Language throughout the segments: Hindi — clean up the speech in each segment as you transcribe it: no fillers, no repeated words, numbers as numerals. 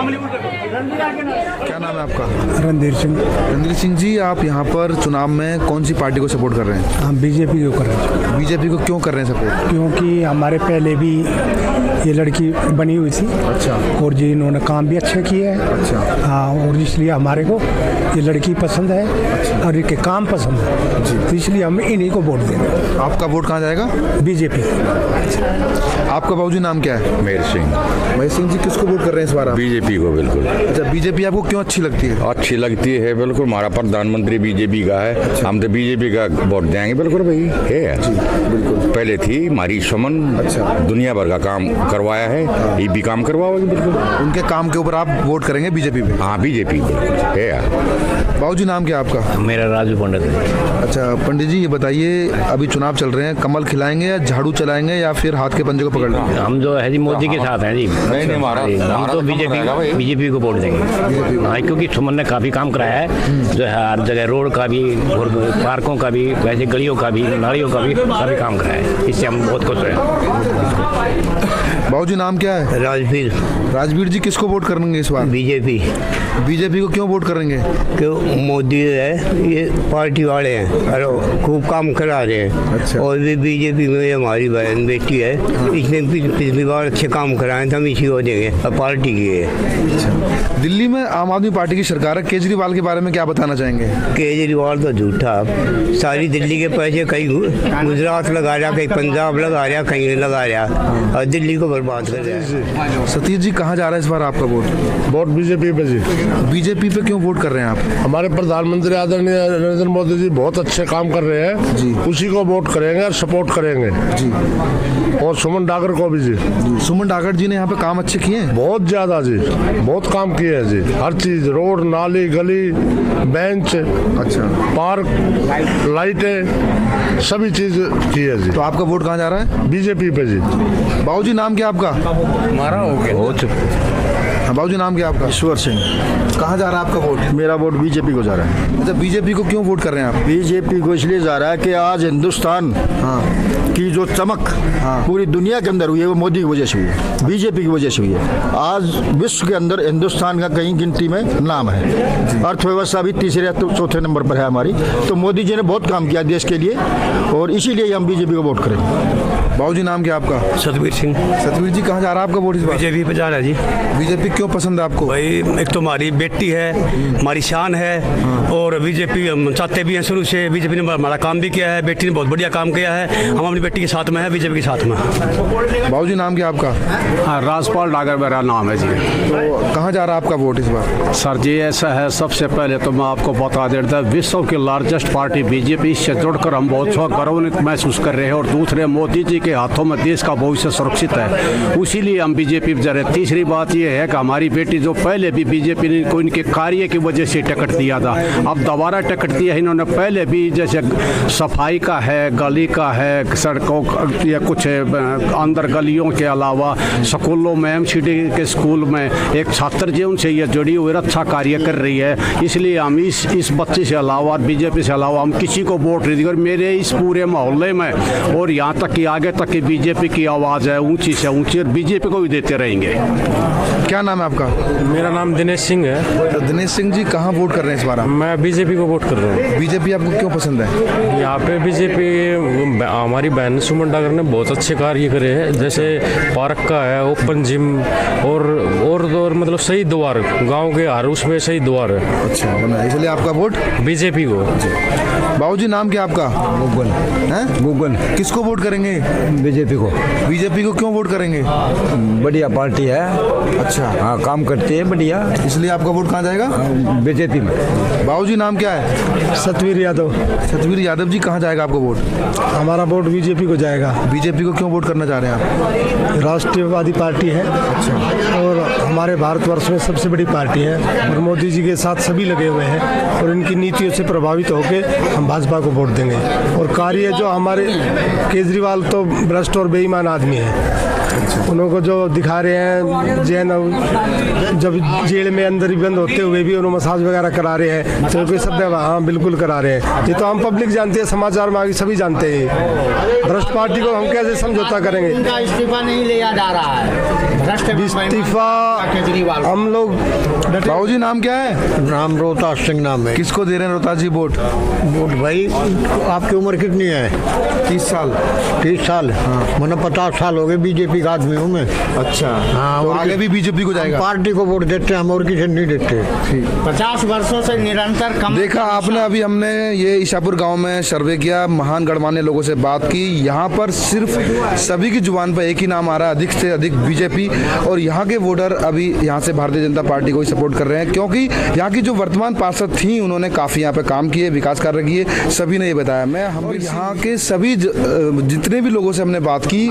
क्या नाम है आपका? रणधीर सिंह। रणधीर सिंह जी, आप यहाँ पर चुनाव में कौन सी पार्टी को सपोर्ट कर रहे हैं? हम बीजेपी को कर रहे हैं। बीजेपी को क्यों कर रहे हैं सपोर्ट? क्योंकि हमारे पहले भी ये लड़की बनी हुई थी। अच्छा। और जी इन्होंने काम भी अच्छे किए हैं। अच्छा। हाँ, और इसलिए हमारे को ये लड़की पसंद है। अच्छा। और इनके काम पसंद है जी, तो इसलिए हम इन्हीं को वोट देंगे। आपका वोट कहाँ जाएगा? बीजेपी। आपका बाबूजी नाम क्या है? मेहर सिंह। महेश सिंह जी, किसको वोट कर रहे हैं इस बार आप? बीजेपी को बिल्कुल। अच्छा, बीजेपी आपको क्यों अच्छी लगती है? अच्छी लगती है बिल्कुल, हमारा प्रधानमंत्री बीजेपी का है। अच्छा। हम तो बीजेपी का वोट देंगे बिल्कुल भाई। है जी बिल्कुल। पहले थी हमारी सुमन। अच्छा। दुनिया भर का काम करवाया है। हाँ। ये भी काम करवाओगे बिल्कुल। उनके काम के ऊपर आप वोट करेंगे बीजेपी पे? हाँ बीजेपी है। बाबूजी नाम क्या आपका? मेरा राजू पंडित है। अच्छा पंडित जी, ये बताइए, अभी चुनाव चल रहे हैं, कमल खिलाएंगे या झाड़ू चलाएंगे या फिर हाथ के पंजे को पकड़ लेंगे? हम जो है जी मोदी के साथ हैं जी। नहीं हम तो बीजेपी को वोट देंगे। हाँ, क्योंकि सुमन ने काफी काम कराया है, जो है हर जगह रोड का भी और पार्कों का भी, वैसे गलियों का भी, नालियों का भी काफी काम कराया है। इससे हम बहुत खुश हैं। बाबूजी नाम क्या है? राजवीर। राजवीर जी, किसको वोट करेंगे इस बार? बीजेपी। बीजेपी को क्यों वोट करेंगे? क्यों? मोदी है, ये पार्टी वाले हैं और खूब काम करा रहे हैं। अच्छा। और भी बीजेपी में हमारी बहन बेटी है। हाँ। इसने पिछली बार अच्छे काम कराए थे, हम इसी को देंगे। पार्टी की है। दिल्ली में आम आदमी पार्टी की सरकार है, केजरीवाल के बारे में क्या बताना चाहेंगे? केजरीवाल तो झूठा, सारी दिल्ली के पैसे कहीं गुजरात लगा रहा, कहीं पंजाब लगा रहा, कहीं लगा रहा, और दिल्ली को बर्बाद कर रहा है। सतीश जी, कहाँ जा रहा है इस बार आपका वोट? वोट बीजेपी पे जी। बीजेपी पे क्यों वोट कर रहे हैं आप? हमारे प्रधानमंत्री आदरणीय नरेंद्र मोदी जी बहुत अच्छे काम कर रहे हैं जी, उसी को वोट करेंगे और सपोर्ट करेंगे जी। और सुमन डागर को भी जी। सुमन डागर जी ने यहाँ पे काम अच्छे किए हैं? बहुत ज्यादा जी, बहुत काम किए हैं जी। हर चीज, रोड, नाली, गली, बेंच, अच्छा, पार्क, लाइटें, सभी चीज की है जी। तो आपका वोट कहाँ जा रहा है? बीजेपी पे जी। बाबूजी नाम क्या आपका? हमारा हो गया। हाँ बाबूजी नाम क्या आपका? ईश्वर सिंह। कहाँ जा रहा है आपका वोट? मेरा वोट बीजेपी को जा रहा है। अच्छा, बीजेपी को क्यों वोट कर रहे हैं आप? बीजेपी को इसलिए जा रहा है कि आज हिंदुस्तान की जो चमक पूरी दुनिया के अंदर हुई है वो मोदी की वजह से हुई है, बीजेपी की वजह से हुई है। आज विश्व के अंदर हिंदुस्तान का कहीं गिनती में नाम है। अर्थव्यवस्था भी तीसरे या चौथे नंबर पर है हमारी। तो मोदी जी ने बहुत काम किया देश के लिए और इसीलिए हम बीजेपी को वोट करेंगे। बाबूजी नाम क्या आपका? सतवीर सिंह। सतवीर जी, कहाँ जा रहा है आपका वोट इस बार? बीजेपी पे जा रहा है जी। बीजेपी क्यों पसंद है आपको? भाई एक तो हमारी बेटी है, हमारी शान है, और बीजेपी हम चाहते भी हैं शुरू से। बीजेपी ने हमारा काम भी किया है, बेटी ने बहुत बढ़िया काम किया है। हम अपनी बेटी के साथ में है, बीजेपी के साथ में। बाबूजी नाम क्या आपका? हाँ, राजपाल डागर मेरा नाम है जी। तो कहाँ जा रहा है आपका वोट इस बार? सर जी ऐसा है, सबसे पहले तो मैं आपको बता देता हूँ, विश्व की लार्जेस्ट पार्टी बीजेपी से जुड़कर हम बहुत गौरवान्वित महसूस कर रहे हैं। और दूसरे, मोदी जी के हाथों में देश का भविष्य सुरक्षित है, इसीलिए हम बीजेपी में जा रहे हैं। तीसरी बात यह है कि हमारी बेटी जो पहले भी बीजेपी ने को इनके कार्य की वजह से टिकट दिया था, अब दोबारा टिकट दिया। इन्होंने पहले भी जैसे सफाई का है, गली का है, सड़कों या कुछ अंदर गलियों के अलावा स्कूलों में, एमसीडी के स्कूल में एक छात्र जीवन से ये जुड़ी हुई अच्छा कार्य कर रही है। इसलिए हम इस बच्चे से अलावा, बीजेपी से अलावा हम किसी को वोट नहीं देंगे। और मेरे इस पूरे मोहल्ले में और यहाँ तक कि आगे तक की बीजेपी की आवाज़ है, ऊंची से ऊंची, और बीजेपी को भी देते रहेंगे। क्या नाम है आपका? मेरा नाम दिनेश सिंह है। तो दिनेश सिंह जी, कहाँ वोट कर रहे हैं इस बार आप? मैं बीजेपी को वोट कर रहा हूँ। बीजेपी आपको क्यों पसंद है? यहाँ पे बीजेपी, हमारी बहन सुमन डागर ने बहुत अच्छे कार्य करे हैं, जैसे पार्क का है, ओपन जिम, और मतलब सही द्वार, गांव के हर उसमें सही द्वार है। अच्छा, बना, इसलिए आपका वोट बीजेपी को। बाबूजी नाम क्या आपका? गूगल हैं? गूगल। किसको वोट करेंगे? बीजेपी को। बीजेपी को क्यों वोट करेंगे? बढ़िया पार्टी है। अच्छा, हाँ, काम करती है बढ़िया, इसलिए आपका वोट कहाँ जाएगा? बीजेपी में। बाबूजी नाम क्या है? सतवीर यादव। सतवीर यादव जी, कहाँ जाएगा आपका वोट? हमारा वोट बीजेपी को जाएगा। बीजेपी को क्यों वोट करना चाह रहे हैं आप? राष्ट्रीयवादी पार्टी है। अच्छा। और हमारे भारतवर्ष में सबसे बड़ी पार्टी है, और मोदी जी के साथ सभी लगे हुए हैं, और इनकी नीतियों से प्रभावित होकर हम भाजपा को वोट देंगे। और कार्य जो हमारे केजरीवाल तो भ्रष्ट और बेईमान आदमी है, उनको जो दिखा रहे हैं जैन, जब जेल में अंदर ही बंद होते हुए भी उन्होंने मसाज वगैरह करा रहे हैं, तो कोई सब हाँ बिल्कुल करा रहे हैं। ये तो हम पब्लिक जानते हैं, समाचार में आगे सभी जानते हैं। भ्रष्ट पार्टी को हम कैसे समझौता करेंगे? इनका इस्तीफा नहीं लिया जा रहा है, भ्रष्ट इस्तीफा हम लोग। बाबू जी नाम क्या है? नाम रोहतास सिंह नाम है। किसको दे रहे हैं रोहतास जी वोट? वोट भाई, आपकी उम्र कितनी है? 30 साल। 30 साल? हाँ। मैंने 50 साल हो गए बीजेपी का आदमी हूँ मैं। अच्छा। हाँ, तो आगे भी बीजेपी को जाएगा? पार्टी को वोट देते हैं हम, और किसी नहीं देते। 50 वर्षों से निरंतर कम। देखा आपने, अभी हमने ये ईशापुर गांव में सर्वे किया, महान गणमान्य लोगों से बात की। यहाँ पर सिर्फ सभी की जुबान पर एक ही नाम आ रहा है, अधिक से अधिक बीजेपी। और यहाँ के वोटर अभी यहाँ से भारतीय जनता पार्टी को ही सपोर्ट कर रहे हैं, क्योंकि यहाँ की जो वर्तमान पार्षद थी उन्होंने काफ़ी यहाँ पे काम किए, विकास कार्य किए, सभी ने ये बताया। मैं हम यहाँ के सभी जितने भी लोगों से हमने बात की,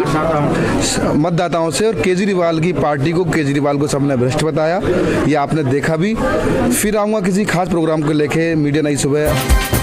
मतदाताओं से, और केजरीवाल की पार्टी को, केजरीवाल को सबने भ्रष्ट बताया। ये आपने देखा भी। फिर आऊँगा किसी खास प्रोग्राम को लेके मीडिया नई सुबह।